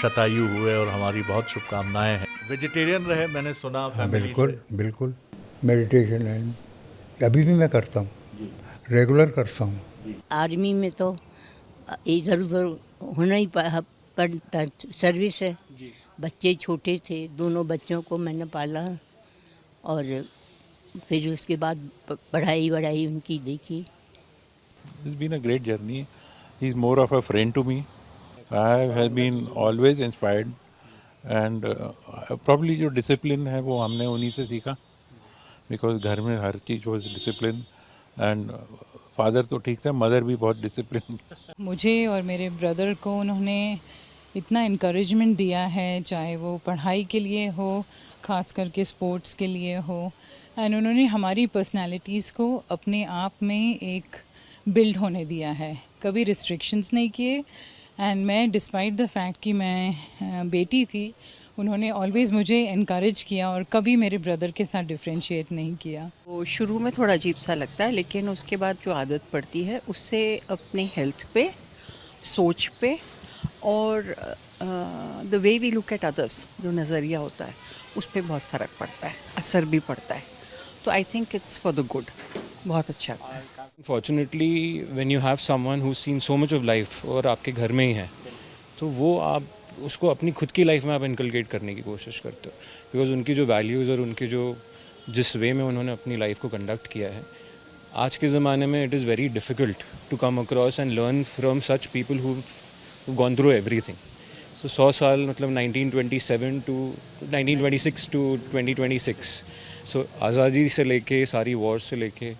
शतायु हुए और हमारी बहुत शुभकामनाएं हैं। वेजिटेरियन रहे मैंने सुना हाँ फैमिली बिल्कुल से। बिल्कुल। मेडिटेशन है, अभी भी मैं करता हूँ, रेगुलर करता हूँ। आर्मी में तो इधर उधर होना ही पड़ता, सर्विस है। बच्चे छोटे थे, दोनों बच्चों को मैंने पाला और फिर उसके बाद पढ़ाई वढ़ाई उनकी देखी। It's been a great journey. He's more of a friend to me. I have been always inspired and probably जो discipline है वो हमने उन्हीं से सीखा because घर में हर चीज़ was discipline and father तो ठीक था, mother भी बहुत discipline। मुझे और मेरे ब्रदर को उन्होंने इतना इनकरेजमेंट दिया है, चाहे वो पढ़ाई के लिए हो, ख़ास करके स्पोर्ट्स के लिए हो, एंड उन्होंने हमारी पर्सनालिटीज़ को अपने आप में एक बिल्ड होने दिया है, कभी रिस्ट्रिक्शंस नहीं किए। एंड मैं डिस्पाइट द फैक्ट कि मैं बेटी थी, उन्होंने ऑलवेज़ मुझे इनकरेज किया और कभी मेरे ब्रदर के साथ डिफ्रेंशिएट नहीं किया। वो शुरू में थोड़ा अजीब सा लगता है, लेकिन उसके बाद जो आदत पड़ती है उससे अपने हेल्थ पे, सोच पे और the way we look at others, जो नज़रिया होता है उस पर बहुत फ़र्क पड़ता है, असर भी पड़ता है। तो I think it's for the good, बहुत अच्छा। Fortunately when you have someone who seen so much of life और आपके घर में ही है, तो वो आप उसको अपनी खुद की लाइफ में आप इनकलकेट करने की कोशिश करते हो, बिकॉज उनकी जो वैल्यूज़ और उनके जो जिस वे में उन्होंने अपनी लाइफ को कंडक्ट किया है, आज के ज़माने में it is very difficult to come across and learn from such people who gone through everything. So 100 साल मतलब 1927 टू 1926 टू 2026, सो आज़ादी से लेके सारी वॉर्स से लेके,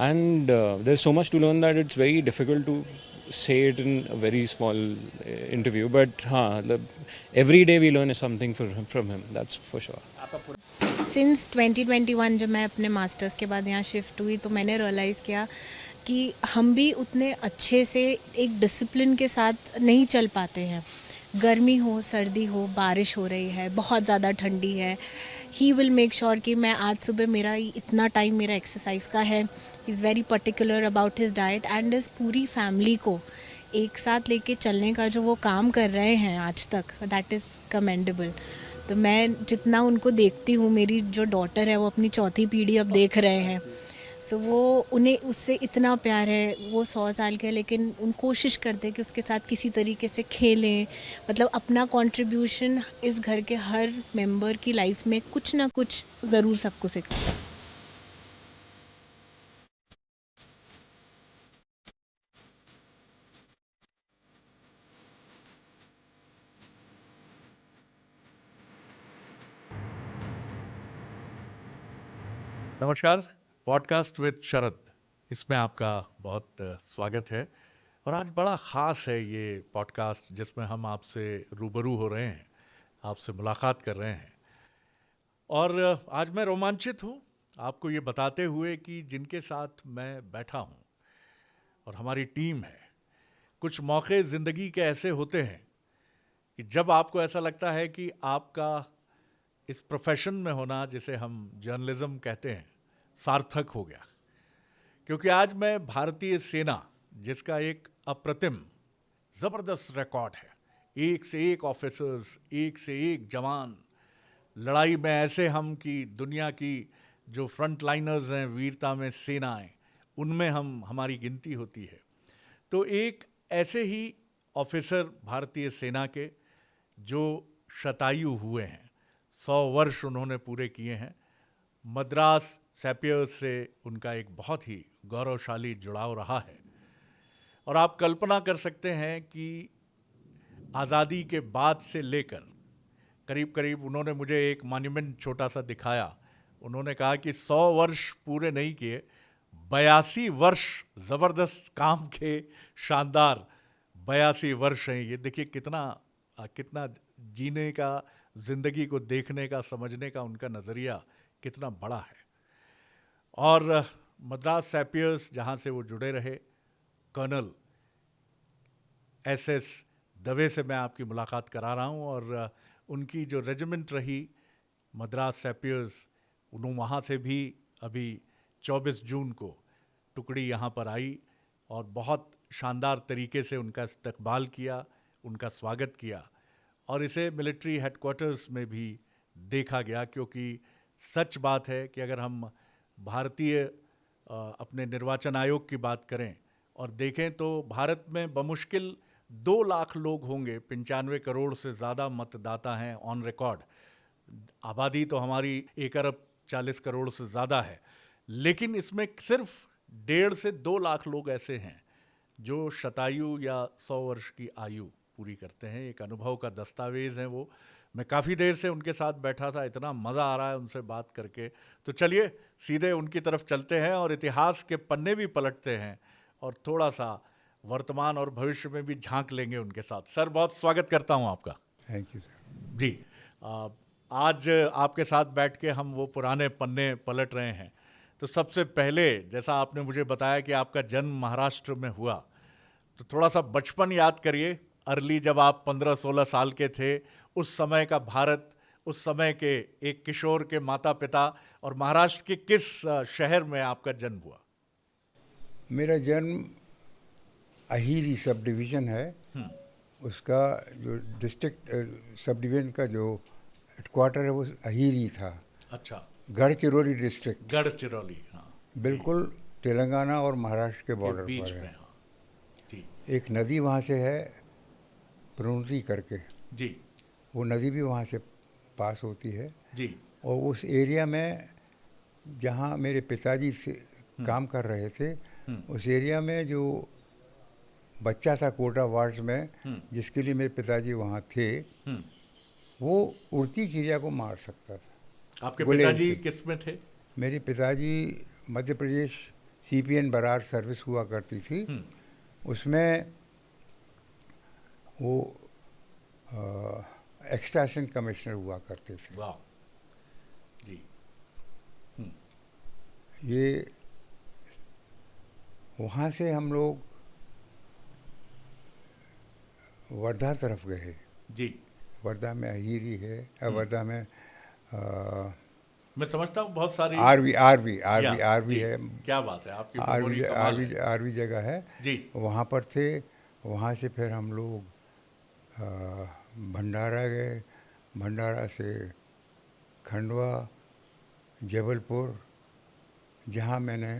and there's so much to learn that it's very difficult to say it in a very small interview, but every day we learn something from him, that's for sure. Since 2021 जब मैं अपने masters के बाद यहाँ shift हुई तो मैंने realise किया कि हम भी उतने अच्छे से एक डिसिप्लिन के साथ नहीं चल पाते हैं। गर्मी हो, सर्दी हो, बारिश हो रही है, बहुत ज़्यादा ठंडी है, ही विल मेक श्योर कि मैं आज सुबह मेरा इतना टाइम मेरा एक्सरसाइज का है। He is very particular about his diet and इस पूरी फैमिली को एक साथ लेके चलने का जो वो काम कर रहे हैं आज तक, दैट इज़ कमेंडेबल। तो मैं जितना उनको देखती हूँ, मेरी जो डॉटर है वो अपनी चौथी पीढ़ी अब देख रहे हैं, सो वो उन्हें उससे इतना प्यार है। वो 100 साल के, लेकिन उन कोशिश करते हैं कि उसके साथ किसी तरीके से खेलें, मतलब अपना कंट्रीब्यूशन इस घर के हर मेंबर की लाइफ में कुछ ना कुछ ज़रूर सबको सिखाता है। नमस्कार, पॉडकास्ट विद शरद, इसमें आपका बहुत स्वागत है। और आज बड़ा ख़ास है ये पॉडकास्ट जिसमें हम आपसे रूबरू हो रहे हैं, आपसे मुलाकात कर रहे हैं। और आज मैं रोमांचित हूँ आपको ये बताते हुए कि जिनके साथ मैं बैठा हूँ और हमारी टीम है। कुछ मौके ज़िंदगी के ऐसे होते हैं कि जब आपको ऐसा लगता है कि आपका इस प्रोफेशन में होना, जिसे हम जर्नलिज्म कहते हैं, सार्थक हो गया। क्योंकि आज मैं भारतीय सेना, जिसका एक अप्रतिम ज़बरदस्त रिकॉर्ड है, एक से एक ऑफिसर्स, एक से एक जवान, लड़ाई में ऐसे हम कि दुनिया की जो फ्रंट लाइनर्स हैं, वीरता में सेनाएं, उनमें हमारी गिनती होती है। तो एक ऐसे ही ऑफिसर भारतीय सेना के जो शतायु हुए हैं, 100 वर्ष उन्होंने पूरे किए हैं। मद्रास सैपियर्स से उनका एक बहुत ही गौरवशाली जुड़ाव रहा है। और आप कल्पना कर सकते हैं कि आज़ादी के बाद से लेकर करीब करीब उन्होंने मुझे एक मॉन्यूमेंट छोटा सा दिखाया। उन्होंने कहा कि 100 वर्ष पूरे नहीं किए, 82 वर्ष ज़बरदस्त काम के, शानदार 82 वर्ष हैं ये। देखिए कितना जीने का, ज़िंदगी को देखने का, समझने का उनका नज़रिया कितना बड़ा है। और मद्रास सैपियर्स जहाँ से वो जुड़े रहे, कर्नल एसएस दवे से मैं आपकी मुलाकात करा रहा हूँ। और उनकी जो रेजिमेंट रही मद्रास सैपियर्स, वहाँ से भी अभी 24 जून को टुकड़ी यहाँ पर आई और बहुत शानदार तरीके से उनका इस्तकबाल किया, उनका स्वागत किया। और इसे मिलिट्री हेडक्वार्टर्स में भी देखा गया, क्योंकि सच बात है कि अगर हम भारतीय अपने निर्वाचन आयोग की बात करें और देखें तो भारत में बमुश्किल 2 लाख लोग होंगे, 95 करोड़ से ज़्यादा मतदाता हैं ऑन रिकॉर्ड। आबादी तो हमारी 1 अरब 40 करोड़ से ज़्यादा है, लेकिन इसमें सिर्फ 1.5 से 2 लाख लोग ऐसे हैं जो शतायु या 100 वर्ष की आयु पूरी करते हैं। एक अनुभव का दस्तावेज है वो। मैं काफ़ी देर से उनके साथ बैठा था, इतना मज़ा आ रहा है उनसे बात करके। तो चलिए सीधे उनकी तरफ चलते हैं और इतिहास के पन्ने भी पलटते हैं और थोड़ा सा वर्तमान और भविष्य में भी झांक लेंगे उनके साथ। सर, बहुत स्वागत करता हूं आपका। Thank you sir. जी, आज आपके साथ बैठ के हम वो पुराने पन्ने पलट रहे हैं। तो सबसे पहले, जैसा आपने मुझे बताया कि आपका जन्म महाराष्ट्र में हुआ, तो थोड़ा सा बचपन याद करिए, अर्ली, जब आप 15-16 साल के थे, उस समय का भारत, उस समय के एक किशोर के माता पिता, और महाराष्ट्र के किस शहर में आपका जन्म हुआ? मेरा जन्म अहीरी सब डिवीज़न है, उसका जो डिस्ट्रिक्ट सब डिवीज़न का जो हेडक्वार्टर है वो अहीरी था। अच्छा, गढ़चिरौली डिस्ट्रिक्ट, गढ़चिरौली, हाँ, बिल्कुल तेलंगाना और महाराष्ट्र के के बॉर्डर बीच पर में, है। हाँ जी। एक नदी वहाँ से है, प्रणुति करके, जी वो नदी भी वहाँ से पास होती है। जी। और उस एरिया में जहाँ मेरे पिताजी से काम कर रहे थे, उस एरिया में जो बच्चा था कोटा वार्ड्स में, जिसके लिए मेरे पिताजी वहाँ थे, वो उड़ती चिड़िया को मार सकता था। आपके गुलेल पिताजी से। किस में थे? मेरे पिताजी मध्य प्रदेश CPN बरार सर्विस हुआ करती थी, उसमें वो एक्सट्रैक्शन कमिश्नर हुआ करते थे। वाह जी। ये वहाँ से हम लोग वर्धा तरफ गए। जी, वर्धा में अहीरी है, वर्धा में मैं समझता हूँ बहुत सारी आरवी आरवी आरवी या, आरवी जी, है। क्या बात है, आपकी आरवी मेमोरी कमाल आरवी है। आरवी जगह है, जी वहाँ पर थे। वहाँ से फिर हम लोग भंडारा गए, भंडारा से खंडवा, जबलपुर, जहाँ मैंने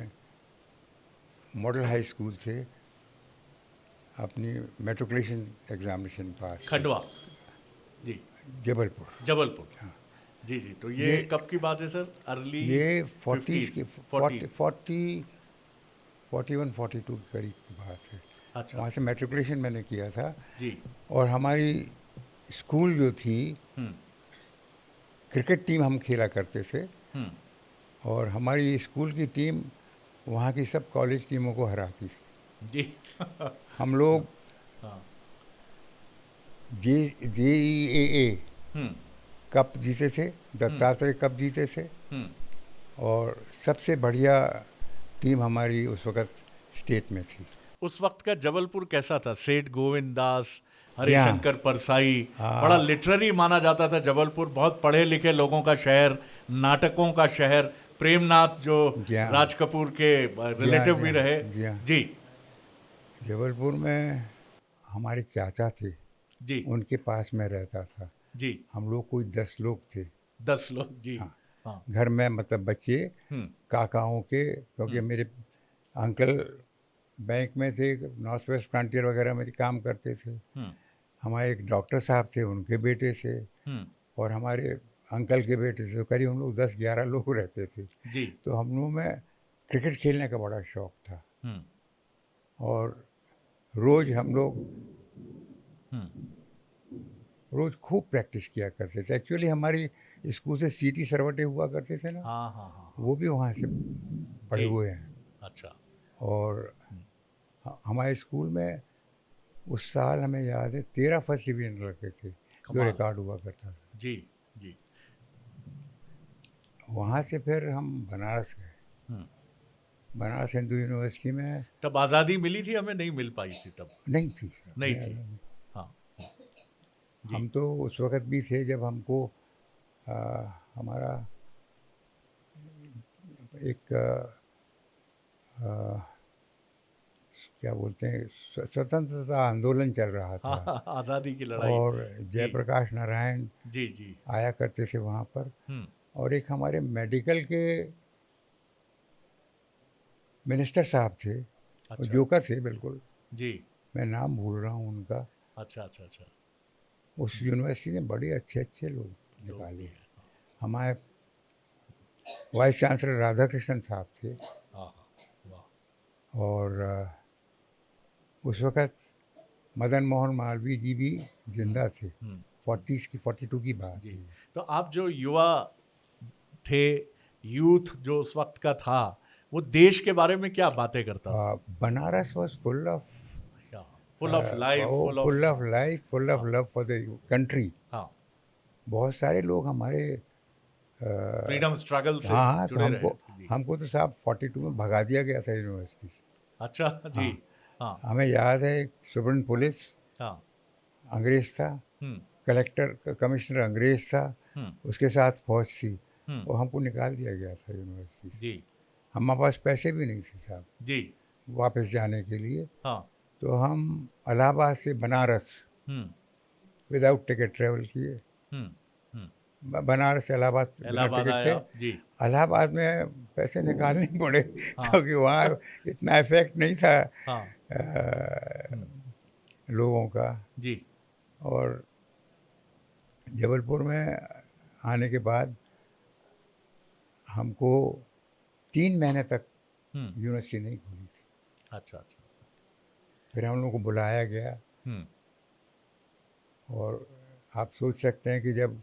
मॉडल हाई स्कूल से अपनी मेट्रिकुलेशन एग्जामिनेशन पास की। खंडवा, जी, जबलपुर। जबलपुर, जी जी। तो ये कब की बात है सर? अर्ली ये 40s 50s, की 40? 41 42 के करीब की बात है। अच्छा, वहाँ से मेट्रिकुलेशन मैंने किया था। जी। और हमारी स्कूल जो थी, क्रिकेट टीम हम खेला करते थे, और हमारी स्कूल की टीम वहाँ की सब कॉलेज टीमों को हराती थी। जी हम लोग हाँ, JEAA कप जीते थे, दत्तात्रेय कप जीते थे, और सबसे बढ़िया टीम हमारी उस वक़्त स्टेट में थी। उस वक्त का जबलपुर कैसा था? सेठ गोविंद दास, हाँ। हरिशंकर परसाई, बड़ा लिटरेरी माना जाता था जबलपुर, बहुत पढ़े लिखे लोगों का शहर, नाटकों का शहर। प्रेमनाथ जो जी हाँ। राज कपूर के रिलेटिव भी रहे। जी हाँ। जी जबलपुर में हमारे चाचा थे, जी उनके पास में रहता था। जी। हम लोग कोई 10 लोग थे 10 लोग, जी। हाँ। हाँ, घर में, मतलब बच्चे काकाओं के, क्योंकि मेरे अंकल बैंक में थे, नॉर्थ वेस्ट फ्रंटियर वगैरह में काम करते थे। हमारे एक डॉक्टर साहब थे, उनके बेटे थे, और हमारे अंकल के बेटे थे। तो करीब हम लोग 10-11 लोग रहते थे। जी। तो हम लोग में क्रिकेट खेलने का बड़ा शौक था, और रोज़ हम लोग रोज़ खूब प्रैक्टिस किया करते थे। एक्चुअली हमारी स्कूल से CT सरवटे हुआ करते थे ना, हाँ हाँ हाँ, वो भी वहाँ से पढ़े जी। हुए हैं। अच्छा, और हमारे स्कूल में उस साल हमें याद है 13 फर्स्ट डिवीजन रखे थे, जो कमाल। रिकॉर्ड हुआ करता था। जी जी। वहाँ से फिर हम बनारस गए। बनारस हिंदू यूनिवर्सिटी में तब आज़ादी मिली थी? हमें नहीं मिल पाई थी तब? नहीं थी सर, नहीं थी, हाँ जी। हम तो उस वक़्त भी थे जब हमको हमारा एक क्या बोलते हैं, स्वतंत्रता आंदोलन चल रहा हाँ था, हाँ, आज़ादी की लड़ाई। और जी जयप्रकाश नारायण जी जी। आया करते थे वहाँ पर। हम्म। और एक हमारे मेडिकल के मिनिस्टर साहब थे, वो अच्छा। जोकर थे बिल्कुल, जी। मैं नाम भूल रहा हूँ उनका। अच्छा अच्छा अच्छा। उस यूनिवर्सिटी ने बड़े अच्छे अच्छे लोग लोग भी निकाले। हैं। हमारे वाइस चांसलर राधाकृष्णन साहब थे, हाँ हाँ। वाह। और उस वक़्त मदन मोहन मालवीय जी भी जिंदा थे। हम्म। 40s की 42 की बात जी। है। तो आप जो युवा थे, यूथ जो उस वक्त का था, वो देश के बारे में क्या बातें करता था? Banaras was full of full of life, full of. Full of life, full of हाँ लव फॉर द कंट्री। हाँ। बहुत सारे लोग हमारे फ्रीडम स्ट्रगल से हाँ हाँ, तो जुड़े रहे। जी। हमको तो साहब 42 में भगा दिया गया था यूनिवर्सिटी से। अच्छा जी। हाँ, हाँ हमें याद है एक सुब्रन पुलिस हाँ। अंग्रेज था, हम्म कलेक्टर कमिश्नर अंग्रेज था, हम्म उसके साथ फौज थी, हम्म। और हमको निकाल दिया गया था यूनिवर्सिटी से। जी हमारे पास पैसे भी नहीं थे साहब जी। वापस जाने के लिए। हाँ। तो हम इलाहाबाद से बनारस हम्म विदाउट टिकट ट्रेवल किए। हम्म हम्म। बनारस से इलाहाबाद बिना इलाहाबाद टिकट आए थे। आप? जी। इलाहाबाद में पैसे निकालने पड़े हाँ क्योंकि वहाँ इतना इफेक्ट नहीं था हाँ। हम्म। लोगों का। जी। और जबलपुर में आने के बाद हमको 3 महीने तक यूनिवर्सिटी नहीं खुली थी। अच्छा अच्छा। फिर हम लोग को बुलाया गया, हम्म और आप सोच सकते हैं कि जब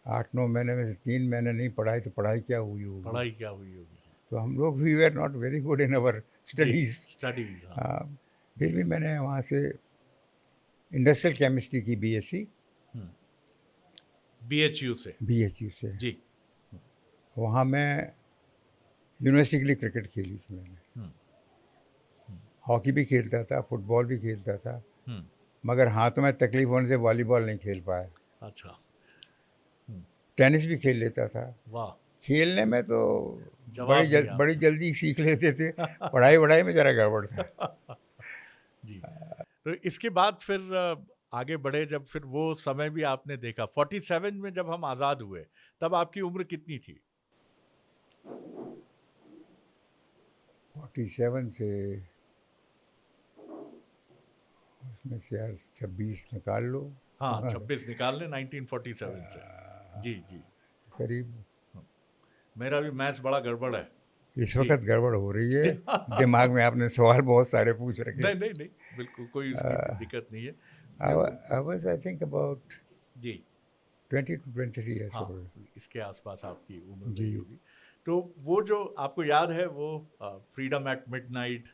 8-9 महीने में से 3 महीने नहीं पढ़ाई तो पढ़ाई क्या हुई होगी। पढ़ाई क्या हुई होगी? तो हम लोग we were not very good in our जी। स्टडीज़। स्टडीज। हाँ। फिर जी। भी मैंने वहाँ से इंडस्ट्रियल केमिस्ट्री की बीएससी बीएचयू से। बीएचयू से। जी। वहाँ मैं यूनिवर्सिटी के लिए क्रिकेट खेली थी मैंने, हम्म हॉकी भी खेलता था, फुटबॉल भी खेलता था, हम्म। मगर हाथों में तकलीफ होने से वॉलीबॉल नहीं खेल पाया। अच्छा। टेनिस भी खेल लेता था। वाह। खेलने में तो जवाब नहीं बड़ी आपका। जल्दी सीख लेते थे, पढ़ाई वढ़ाई में ज़रा गड़बड़ था। जी। तो इसके बाद फिर आगे बढ़े, जब फिर वो समय भी आपने देखा 47 में जब हम आज़ाद हुए, तब आपकी उम्र कितनी थी? 47 से उसमें से यार 26 निकाल लो। हाँ 26 निकाल लें 1947 से। जी जी। करीब। मेरा भी मैथ्स बड़ा गड़बड़ है। इस जी। वक्त गड़बड़ हो रही है दिमाग में, आपने सवाल बहुत सारे पूछ रखे। नहीं नहीं नहीं, बिल्कुल कोई उसकी दिक्कत नहीं है। I was I think about ji. 20 to 23 years हाँ, old. इसके आसपास आपकी उम्र जी। रही होगी। तो वो जो आपको याद है, वो फ्रीडम एट मिडनाइट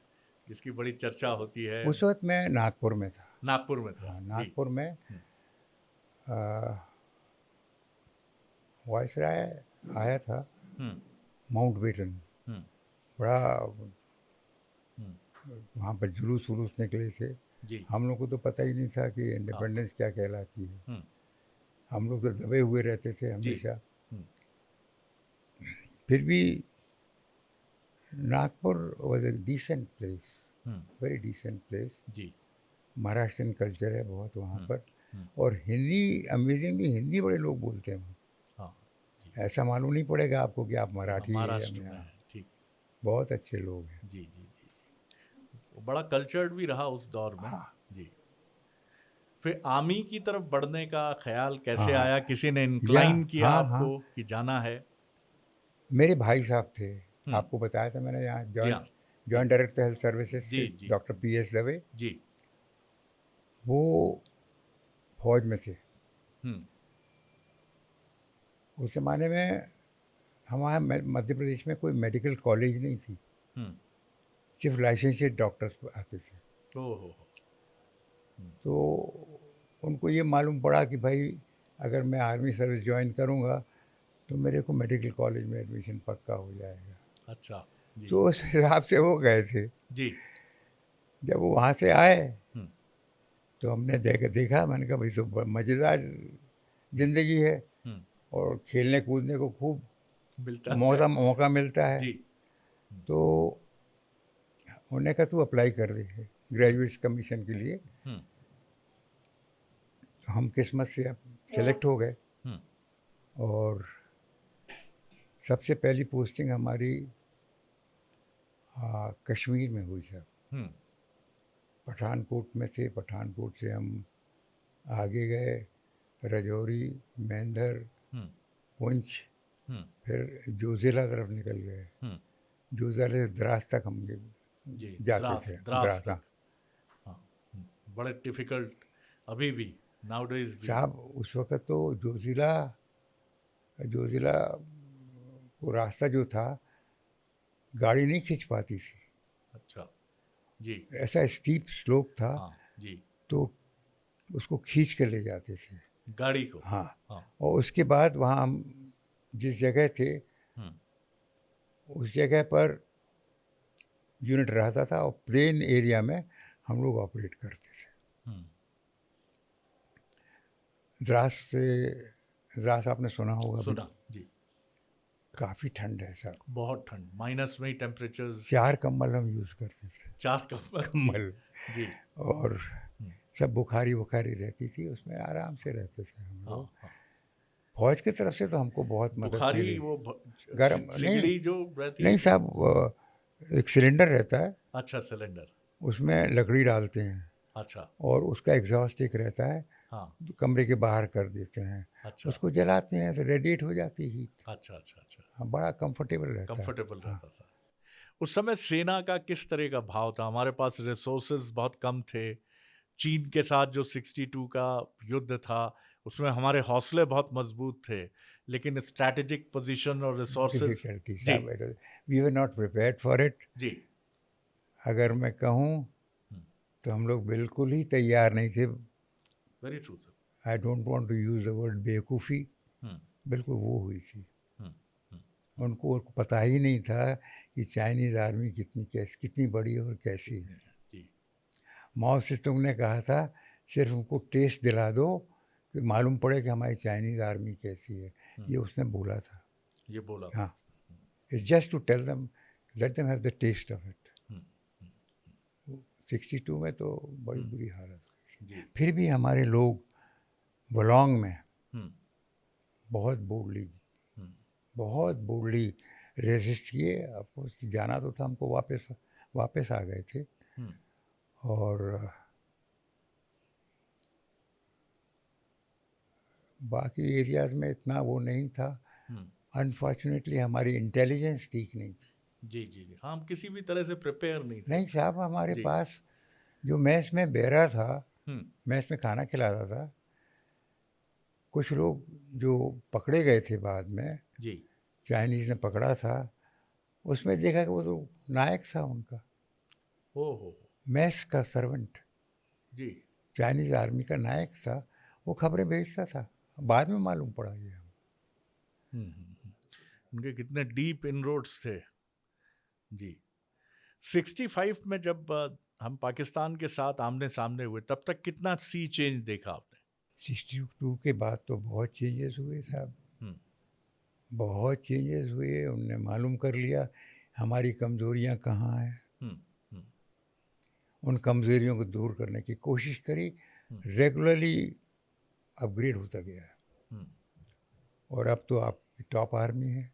जिसकी बड़ी चर्चा होती है, उस वक्त मैं नागपुर में था। नागपुर में था। हाँ, जी। नागपुर में हम्म वायसराय आया था, हम्म माउंट बेटन। हम्म बड़ा हम्म। वहाँ पर जुलूस वुलूस निकले थे। जी। हम लोग को तो पता ही नहीं था कि हाँ। इंडिपेंडेंस क्या कहलाती है। हम्म। हम लोग तो दबे हुए रहते थे जी। हमेशा। हम्म फिर भी Nagpur was a decent place, hmm. Very decent place. जी। महाराष्ट्रन कल्चर है बहुत वहाँ हम्म पर, हम्म। और हिंदी अमेजिंगली हिंदी बड़े लोग बोलते हैं वहाँ। हाँ जी। ऐसा मालूम नहीं पड़ेगा आपको कि आप कि हाँ, मराठी है या महाराष्ट्र में यहाँ। है। ठीक। बहुत अच्छे लोग हैं। जी जी जी जी। वो बड़ा कल्चर्ड भी रहा उस दौर में। हाँ जी। फिर आर्मी की तरफ बढ़ने का ख्याल कैसे हाँ आया? किसी ने या इंक्लाइन किया हाँ हाँ, आपको कि जाना है? मेरे भाई साहब थे, हम्म। आपको बताया था मैंने, यहाँ जी जॉइंट हाँ। जी जॉइंट डायरेक्टर हेल्थ सर्विसेज जी से जी। डॉक्टर PS दवे, जी। वो फौज में थे। हम्म उस ज़माने में हमारे मध्य प्रदेश में कोई मेडिकल कॉलेज नहीं थी, हम्म। सिर्फ लाइसेंसियड डॉक्टर्स आते थे। ओ हो। तो उनको ये मालूम पड़ा कि भाई अगर मैं आर्मी सर्विस ज्वाइन करूँगा तो मेरे को मेडिकल कॉलेज में एडमिशन पक्का हो जाएगा। अच्छा। जी तो उस हिसाब से वो गए थे। जी। जब वो वहाँ से आए हम्म तो हमने देखा, मैंने कहा भाई तो मज़ेदार ज़िंदगी है, हम्म। और खेलने कूदने को खूब मिलता है। मौका मिलता है। जी। तो उन्होंने कहा तू अप्लाई कर दे। ग्रेजुएट्स कमीशन के लिए। तो हम किस्मत से अब सेलेक्ट हो गए और सबसे पहली पोस्टिंग हमारी कश्मीर में हुई सर। पठानकोट में थे, पठानकोट से हम आगे गए राजौरी, मेंढर, पुंछ, फिर जोजिला तरफ निकल गए। जोजिला से द्रास तक हम जाते थे। द्रास। हाँ, बड़े डिफिकल्ट अभी भी नाउडेज साहब उस वक़्त तो जोजिला को रास्ता जो था गाड़ी नहीं खींच पाती थी। अच्छा जी। ऐसा स्टीप स्लोप था। हाँ जी। तो उसको खींच कर ले जाते थे गाड़ी को। हाँ। हाँ। और उसके बाद वहाँ हम जिस जगह थे उस जगह पर यूनिट रहता था और प्लेन एरिया में हम लोग ऑपरेट करते थे। द्रास आपने सुना होगा। सुना जी। काफ़ी ठंड है सर। बहुत ठंड, माइनस में ही टेम्परेचर। 4 कंबल हम यूज़ करते थे। 4 कंबल जी। और सब बुखारी रहती थी, उसमें आराम से रहते थे हम लोग। फौज की तरफ से तो हमको बहुत मदद मिली। वो गर्म सिगड़ी जो रहती नहीं साहब, एक सिलेंडर रहता है। अच्छा, सिलेंडर, उसमें लकड़ी डालते हैं। अच्छा। और उसका एग्जॉस्ट एक रहता है। हाँ। कमरे के बाहर कर देते हैं। अच्छा। उसको जलाते हैं तो रेडिएट हो जाती है हीट। अच्छा अच्छा अच्छा। हाँ, बड़ा कंफर्टेबल रहता था। उस समय सेना का किस तरह का भाव था? हमारे पास रिसोर्सेज बहुत कम थे। चीन के साथ जो 62 का युद्ध था उसमें हमारे हौसले बहुत मजबूत थे, लेकिन स्ट्रैटेजिक पोजीशन और resources we were not prepared for it जी। अगर मैं कहूँ तो हम लोग बिल्कुल ही तैयार नहीं थे। Very true sir. I don't want to use the word बेवकूफ़ी। बिल्कुल वो हुई थी। उनको पता ही नहीं था कि चाइनीज़ आर्मी कितनी बड़ी और कैसी है। माओ से तुमने कहा था सिर्फ उनको टेस्ट दिला दो कि मालूम पड़े कि हमारी चाइनीज़ आर्मी कैसी है। ये उसने बोला था। ये बोला। हाँ, it's just to tell them, let them have the taste of it. 62 में तो बड़ी बुरी हालत हुई थी। फिर भी हमारे लोग बलौंग में बहुत बोल्डली रेजिस्ट किए। आपको जाना तो था, हमको वापस आ गए थे। और बाकी एरियाज़ में इतना वो नहीं था। अनफॉर्चुनेटली हमारी इंटेलिजेंस ठीक नहीं थी। जी जी जी। हम किसी भी तरह से प्रिपेयर नहीं थे। नहीं साहब, हमारे पास जो मैस में बेरा था, मैस में खाना खिलाता था, कुछ लोग जो पकड़े गए थे बाद में जी, चाइनीज़ ने पकड़ा था, उसमें देखा कि वो तो नायक था उनका। हो मैस का सर्वेंट जी, चाइनीज़ आर्मी का नायक था। वो खबरें भेजता था, बाद में मालूम पड़ा ये। उनके कितने डीप इनरोड्स थे जी। 65 में जब हम पाकिस्तान के साथ आमने सामने हुए, तब तक कितना सी चेंज देखा आपने? 62 के बाद तो बहुत चेंजेस हुए साहब। बहुत चेंजेस हुए। उनने मालूम कर लिया हमारी कमज़ोरियाँ कहाँ हैं। उन कमज़ोरियों को दूर करने की कोशिश करी। रेगुलरली अपग्रेड होता गया और अब तो आपकी टॉप आर्मी है।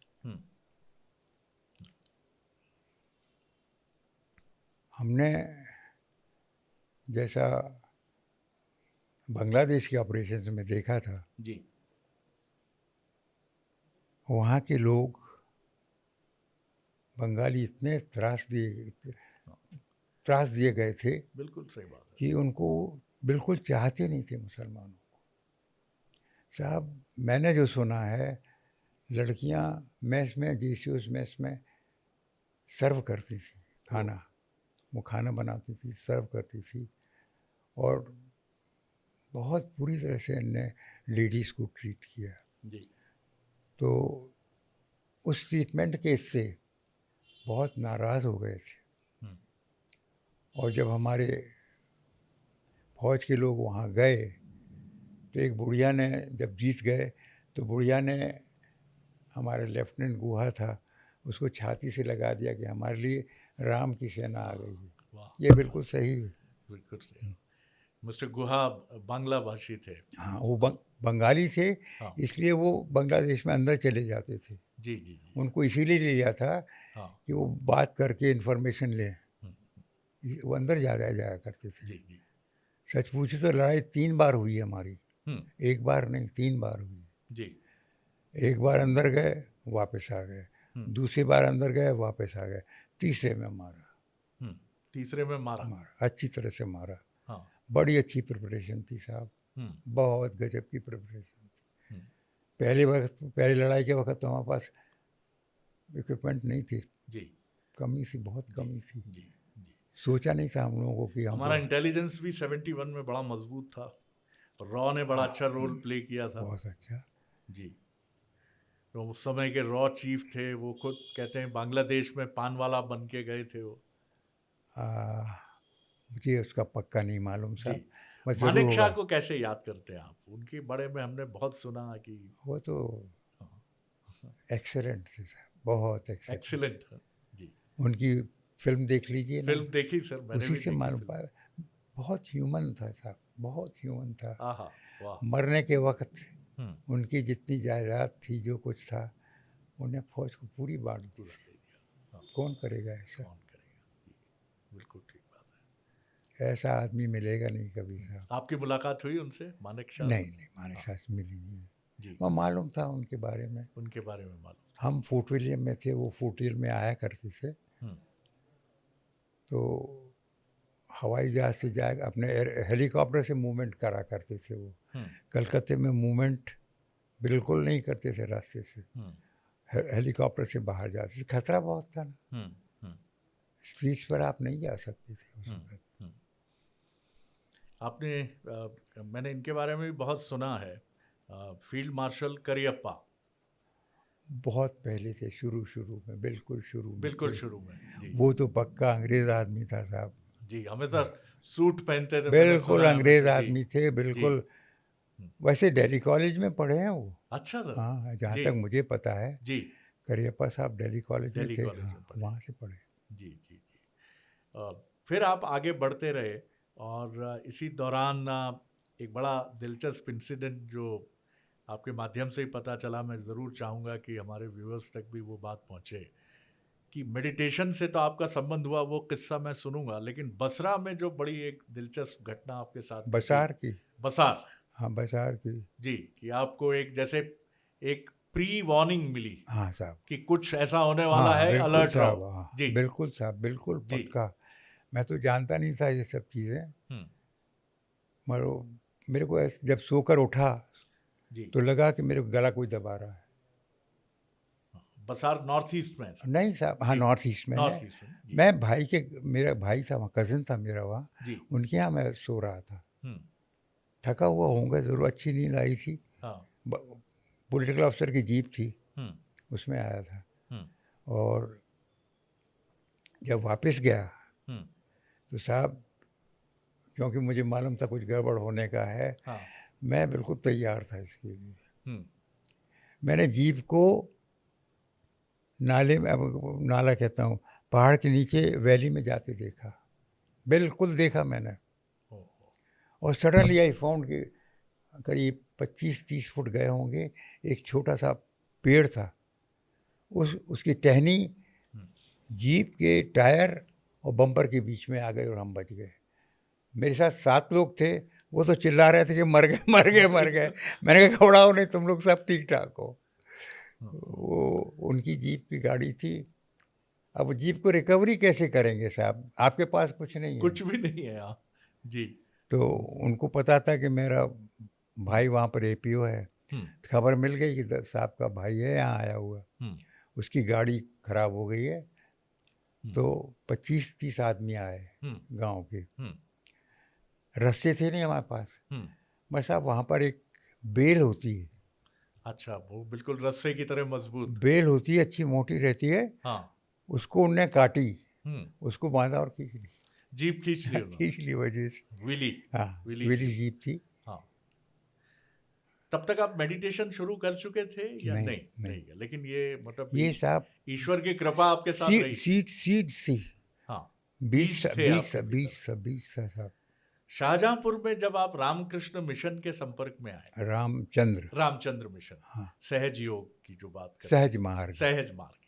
हमने जैसा बांग्लादेश के ऑपरेशन में देखा था जी, वहाँ के लोग बंगाली इतने त्रास दिए गए थे। बिल्कुल सही बात है कि उनको बिल्कुल चाहते नहीं थे मुसलमानों को। साहब, मैंने जो सुना है, लड़कियां मेस में, जीसीओस मेस में सर्व करती थी खाना। वो खाना बनाती थी, सर्व करती थी और बहुत बुरी तरह से इनने लेडीज़ को ट्रीट किया जी। तो उस ट्रीटमेंट के इससे बहुत नाराज़ हो गए थे। और जब हमारे फौज के लोग वहाँ गए तो एक बुढ़िया ने, जब जीत गए तो बुढ़िया ने, हमारे लेफ्टिनेंट गुहा था, उसको छाती से लगा दिया कि हमारे लिए राम की सेना आ गई है। ये बिल्कुल सही है। बिल्कुल सही। मिस्टर गुहा बांग्ला भाषी थे। हाँ, वो बंगाली थे, हाँ। इसलिए वो बांग्लादेश में अंदर चले जाते थे। जी, जी, जी। उनको इसीलिए लिया था हाँ। कि वो बात करके इन्फॉर्मेशन लें। हम्म, वो अंदर जाया जाया करते थे। जी, जी। सच पूछे तो लड़ाई 3 बार हुई है हमारी, हम्म, 1 बार नहीं 3 बार हुई। जी। एक बार अंदर गए वापस आ गए, हम्म, दूसरी बार अंदर गए वापस आ गए, तीसरे में मारा। हम्म, तीसरे में मारा। मारा, अच्छी तरह से मारा। हाँ। बड़ी अच्छी प्रिपरेशन थी साहब, हम्म, बहुत गजब की प्रिपरेशन थी। हम्म, पहली लड़ाई के वक्त तो हमारे पास इक्विपमेंट नहीं थी, जी, कमी थी, बहुत जी, कमी थी। जी, जी। सोचा नहीं था हम लोगों को कि हम हमारा इंटेलिजेंस भी 71 में बड़ा मजबूत था। रॉ ने बड़ा अच्छा रोल प्ले किया था। बहुत अच्छा। जी। तो उस समय के रॉ चीफ थे, वो खुद कहते हैं बांग्लादेश में पान वाला बन के गए थे वो। मुझे उसका पक्का नहीं मालूम जी। साहब, बस ज़रूर मानेक शाह होगा। को कैसे याद करते हैं आप? उनके बारे में हमने बहुत सुना कि वो तो एक्सीलेंट थे साहब, बहुत एक्सीलेंट। एक्सीलेंट। जी। उनकी फिल्म देख लीजिए ना, फिल्म देखी सर, मैंने उसी भी से देखी मालूम फिल्म। पाया। बहुत ह्यूमन था साहब, बहुत ह्यूमन था। आहा, वाह। मरने के वक्त हम्म, उनकी जितनी जायदाद थी, जो कुछ था, उन्हें फौज को पूरी बांट दी। पूरा दे दिया। हाँ, कौन करेगा ऐसा? कौन करेगा? जी, बिल्कुल ठीक बात है। ऐसा आदमी मिलेगा नहीं कभी साहब। आपकी मुलाकात हुई उनसे, मानेक शाह नहीं से? नहीं, मानिक हाँ, शाह से मिली नहीं है। जी। वह मालूम था उनके बारे में। उनके बारे में मालूम था। हम फोर्ट विलियम में थे, वो फोर्ट विलियम में आया करते थे, हम्म, तो हवाई जहाज से जाएगा, अपने हेलीकॉप्टर से मूवमेंट करा करते थे वो। हम्म, कलकत्ते में मूवमेंट बिल्कुल नहीं करते थे रास्ते से, हम्म, हेलीकॉप्टर से बाहर जाते थे। खतरा बहुत था ना, हम्म, हम्म, स्ट्रीट्स पर आप नहीं जा सकते थे उस हम्म, वक्त। हम्म। आपने मैंने इनके बारे में भी बहुत सुना है, फील्ड मार्शल करियप्पा। बहुत पहले से, शुरू शुरू में, बिल्कुल शुरू में बिल्कुल थे। शुरू में। जी, वो तो पक्का अंग्रेज आदमी था साहब, जी। हमेशा सूट पहनते थे, मैंने बिल्कुल सुना है अंग्रेज हमेशा। जी, आदमी थे, जी। बिल्कुल। वैसे दिल्ली कॉलेज में पढ़े हैं वो। अच्छा सर। हाँ, जहाँ जी, तक मुझे पता है, जी। करियप्पा साहब दिल्ली कॉलेज में दिल्ली थे। कॉलेज हाँ, में पढ़े। वहाँ से पढ़े। जी, जी, जी। फिर आप आगे बढ़ते रहे और इसी दौरान एक बड़ा दिलचस्प इंसिडेंट जो आपके माध्यम से ही पता चला, मैं ज़रूर चाहूँगा कि हमारे व्यूअर्स तक भी वो बात पहुँचे कि मेडिटेशन से तो आपका संबंध हुआ, वो किस्सा मैं सुनूंगा, लेकिन बसरा में जो बड़ी एक दिलचस्प घटना आपके साथ घटी। बसार की। बसार। हाँ, बसार की। जी, कि आपको एक जैसे एक प्री वार्निंग मिली हाँ साहब। कि कुछ ऐसा होने वाला हाँ है, बिल्कुल अलर्ट साहब, रहो। हाँ जी, बिल्कुल साहब, बिल्कुल जी। पक्का। मैं तो जानता नहीं था ये सब चीज़ें, हम्म, मगर मेरे को जब सोकर उठा जी। तो लगा कि मेरे को गला कोई दबा रहा है। बसार नॉर्थ ईस्ट में है सर? नहीं साहब, हाँ जी, नॉर्थ ईस्ट में है। नॉर्थ ईस्ट में। जी, मैं मेरा भाई था वहाँ, कज़न था मेरा वहाँ, जी। उनके यहाँ मैं सो रहा था। हम्म, थका हुआ होऊंगा ज़रूर, अच्छी नींद आई थी। हाँ। पॉलिटिकल अफसर की जीप थी, हम्म, उसमें आया था। हम्म, और जब वापस गया हम्म, तो साहब, क्योंकि मुझे मालूम था कुछ गड़बड़ होने का है, हाँ। मैं बिल्कुल तैयार था इसके लिए। हम्म, मैंने जीप को नाले में, अब नाला कहता हूँ, पहाड़ के नीचे वैली में जाते देखा, बिल्कुल देखा मैंने। ओ, और सडनली आई फाउंड कि करीब 25-30 फुट गए होंगे, एक छोटा सा पेड़ था, उसकी टहनी जीप के टायर और बम्पर के बीच में आ गई और हम बच गए। मेरे साथ 7 लोग थे, वो तो चिल्ला रहे थे कि मर गए मर गए मर गए। मैंने कहा घबराओ नहीं, तुम लोग सब ठीक ठाक हो। वो उनकी जीप की गाड़ी थी। अब जीप को रिकवरी कैसे करेंगे साहब, आपके पास कुछ नहीं है। कुछ भी नहीं है यहाँ। जी। तो उनको पता था कि मेरा भाई वहाँ पर एपीओ है, हम्म, खबर मिल गई कि साहब का भाई है यहाँ आया हुआ, हम्म, उसकी गाड़ी खराब हो गई है। हम्म, तो 25-30 आदमी आए हम्म, गांव के। हम्म, रस्से थे नहीं हमारे पास। हम्म। मैं साहब, वहाँ पर एक बेल होती है, अच्छा, वो बिल्कुल रस्से की तरह मजबूत। बेल होती है, अच्छी मोटी रहती है, हाँ। उसको उनने काटी, हम्म, उसको बांधा और खींच ली। जीप खींच ली उन्होंने। खींच ली वजह से। विली। हाँ, विली विली जीप। जीप थी। हाँ। तब तक आप मेडिटेशन शुरू कर चुके थे या नहीं नहीं? नहीं, नहीं, लेकिन ये मतलब ये साहब ईश्वर की कृपा आपके साथ रही। सीड सी हाँ, बीज बीज थे बीज आपके बीज भीतर। बीज था साहब। शाहजहांपुर में जब आप रामकृष्ण मिशन के संपर्क में आए, रामचंद्र मिशन, हाँ सहज योग की जो बात करें, सहज मार्ग,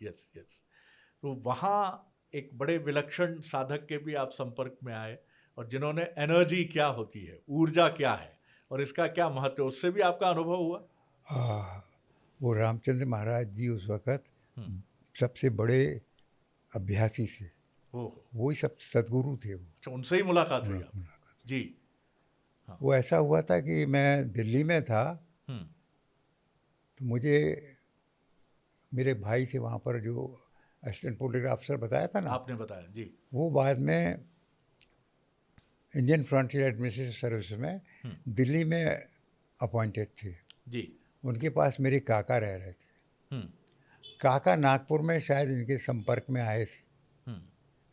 यस यस, तो वहाँ एक बड़े विलक्षण साधक के भी आप संपर्क में आए, और जिन्होंने एनर्जी क्या होती है, ऊर्जा क्या है और इसका क्या महत्व है, उससे भी आपका अनुभव हुआ। वो रामचंद्र महाराज जी उस वक़्त सबसे बड़े अभ्यासी थे, वही सब सदगुरु थे वो। अच्छा, उनसे ही मुलाकात हुई आप जी। हाँ। वो ऐसा हुआ था कि मैं दिल्ली में था, तो मुझे मेरे भाई थे वहाँ पर, जो असिस्टेंट पोलिटिकल अफसर बताया था ना, आपने बताया जी, वो बाद में इंडियन फ्रंटियर एडमिनिस्ट्रेटिव सर्विस में दिल्ली में अपॉइंटेड थे जी। उनके पास मेरे काका रह रहे थे। काका नागपुर में शायद इनके संपर्क में आए थे,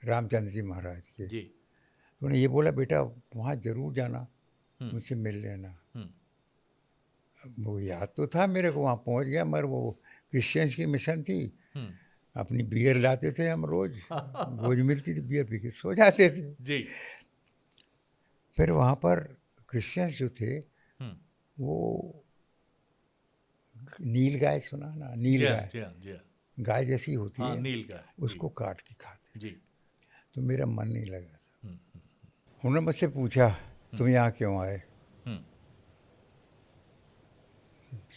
रामचंद्र जी महाराज के जी। तो उन्हें ये बोला, बेटा वहाँ जरूर जाना, मुझसे मिल लेना। वो याद तो था मेरे को, वहाँ पहुँच गया, मगर वो क्रिश्चियंस की मिशन थी, अपनी बियर लाते थे हम रोज, रोज मिलती थी, बियर पी के सो जाते थे जी। फिर वहाँ पर क्रिश्चियंस जो थे वो नील गाय, सुना ना, नील गाय, गाय जैसी होती है, नील गाय, उसको काट के खाते जी। तो मेरा मन नहीं लगा था। उन्होंने मुझसे पूछा, तुम यहाँ क्यों आए?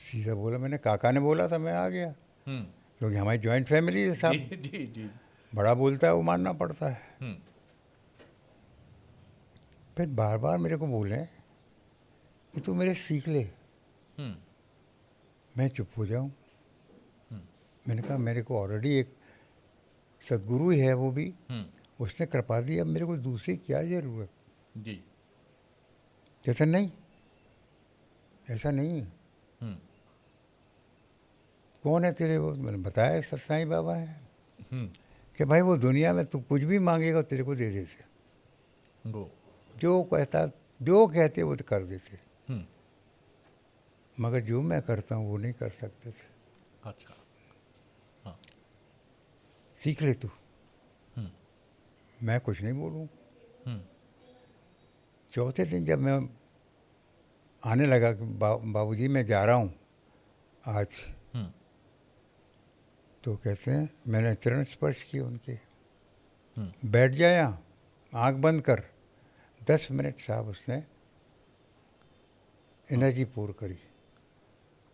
सीधा बोला, मैंने काका ने बोला था, मैं आ गया, क्योंकि हमारी जॉइंट फैमिली है साहब, जी जी, बड़ा बोलता है वो मानना पड़ता है। फिर बार बार मेरे को बोले कि तू मेरे सीख ले, मैं चुप हो जाऊं। मैंने कहा मेरे को ऑलरेडी एक सदगुरु ही है, वो भी उसने कृपा दी, अब मेरे को दूसरी क्या जरूरत जी। कहते नहीं, ऐसा नहीं है। कौन है तेरे वो? मैंने बताया सत्साई बाबा है। कि भाई वो दुनिया में तू कुछ भी मांगेगा तेरे को दे देते, जो कहते वो तो कर देते, मगर जो मैं करता हूँ वो नहीं कर सकते थे। अच्छा, हाँ। सीख ले तू, मैं कुछ नहीं बोलूँ। चौथे दिन जब मैं आने लगा कि बाबूजी मैं जा रहा हूँ आज, तो कहते हैं, मैंने चरण स्पर्श किए उनके, बैठ जा यहाँ, आँख बंद कर। 10 मिनट साहब उसने एनर्जी पोर करी।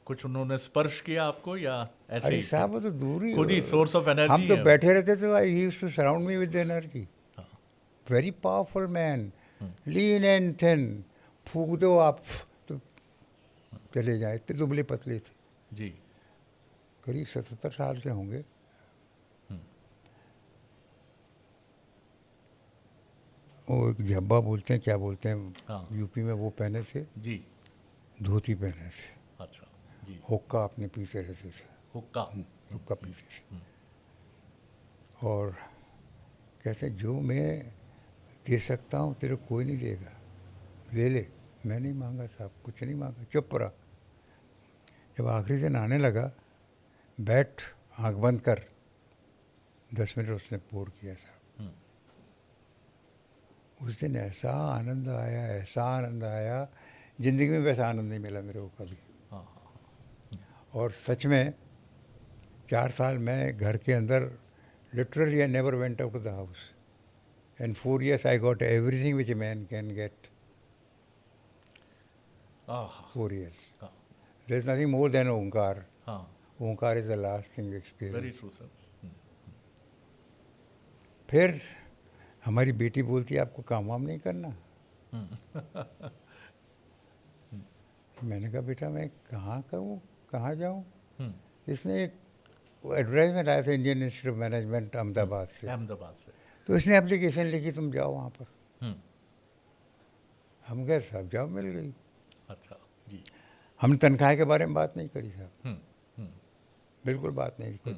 कुछ उन्होंने स्पर्श किया आपको या ऐसे? अरे साहब वो तो दूर ही, खुद ही सोर्स ऑफ एनर्जी। हम तो बैठे रहते थे, he used to surround me with energy. Very powerful man, lean and thin, फूक दो आप तो चले जाए, इतने दुबले पतले थे जी। करीब 77 साल के होंगे। वो एक झब्बा बोलते हैं, क्या बोलते हैं यूपी में, वो पहने थे जी, धोती पहने थे। अच्छा जी। हुक्का अपने पीते रहते थे, हुक्का पीते थे। और कहते जो मैं दे सकता हूँ तेरे कोई नहीं देगा, ले ले। मैं नहीं मांगा साहब, कुछ नहीं मांगा, चुप रहा। जब आखिरी दिन आने लगा, बैठ, आँख बंद कर। 10 मिनट उसने पोर किया साहब। उस दिन ऐसा आनंद आया, ऐसा आनंद आया, ज़िंदगी में वैसा आनंद नहीं मिला मेरे को कभी। और सच में 4 साल मैं घर के अंदर literally I never went out of the house. In 4 years I got everything which a man can get. 4 years. There is nothing more than Omkar. Omkar is the last thing experience. Very true, sir. फिर हमारी बेटी बोलती है आपको काम वाम नहीं करना। मैंने कहा बेटा मैं कहाँ करूँ, कहाँ जाऊँ? इसने एक एडवर्टाइजमेंट आया था Indian institute of management Ahmedabad से, तो इसने एप्लीकेशन लिखी, तुम जाओ वहाँ पर। हम गए साहब, जॉब मिल गई। अच्छा जी। हमने तनख्वाह के बारे में बात नहीं करी साहब, बिल्कुल बात नहीं कुछ।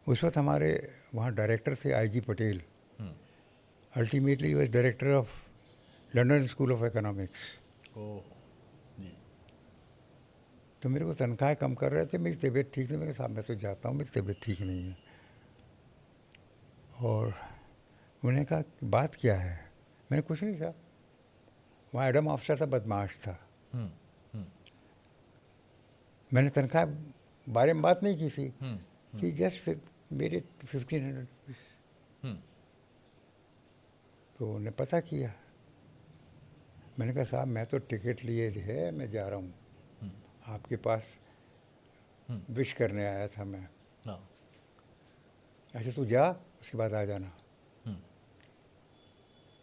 उस वक्त हमारे वहाँ डायरेक्टर थे IG Patel, ultimately was director of London school of economics. तो मेरे को तनख्वाह कम कर रहे थे, मेरी तबीयत ठीक नहीं, मेरे साहब मैं तो जाता हूँ, मेरी तबीयत ठीक नहीं है। और उन्होंने कहा बात क्या है? मैंने कुछ नहीं साहब, वहाँ एडम ऑफिसर था, बदमाश था। मैंने तनख्वाह बारे में बात नहीं की थी कि जस्ट मेरे 1500 रुपीज़। तो उन्होंने पता किया। मैंने कहा साहब मैं तो टिकट लिए है, मैं जा रहा हूँ, आपके पास विश करने आया था मैं। अच्छा तू जा, उसके बाद आ जाना।